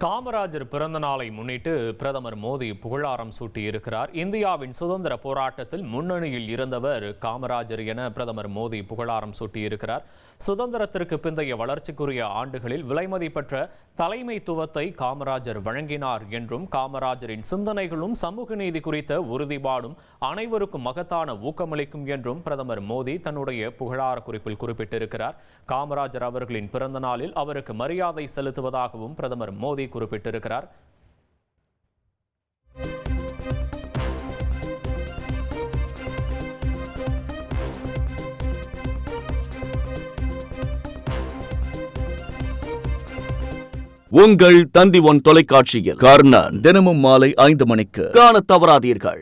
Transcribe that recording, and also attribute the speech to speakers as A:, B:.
A: காமராஜர் பிறந்த நாளை முன்னிட்டு பிரதமர் மோடி புகழாரம் சூட்டியிருக்கிறார். இந்தியாவின் சுதந்திர போராட்டத்தில் முன்னணியில் இருந்தவர் காமராஜர் என பிரதமர் மோடி புகழாரம் சூட்டியிருக்கிறார். சுதந்திரத்திற்கு பிந்தைய வளர்ச்சிக்குரிய ஆண்டுகளில் விலைமதிப்பற்ற தலைமைத்துவத்தை காமராஜர் வழங்கினார் என்றும், காமராஜரின் சிந்தனைகளும் சமூக நீதி குறித்த உறுதிப்பாடும் அனைவருக்கும் மகத்தான ஊக்கமளிக்கும் என்றும் பிரதமர் மோடி தன்னுடைய புகழார குறிப்பில் குறிப்பிட்டிருக்கிறார். காமராஜர் அவர்களின் பிறந்த நாளில் அவருக்கு மரியாதை செலுத்துவதாகவும் பிரதமர் மோடி குறிப்பிட்டிருக்கிறார்.
B: உங்கள் தந்தி ஒன் தொலைக்காட்சியில் கர்ணன் தினமும் மாலை 5 மணிக்கு காணத் தவறாதீர்கள்.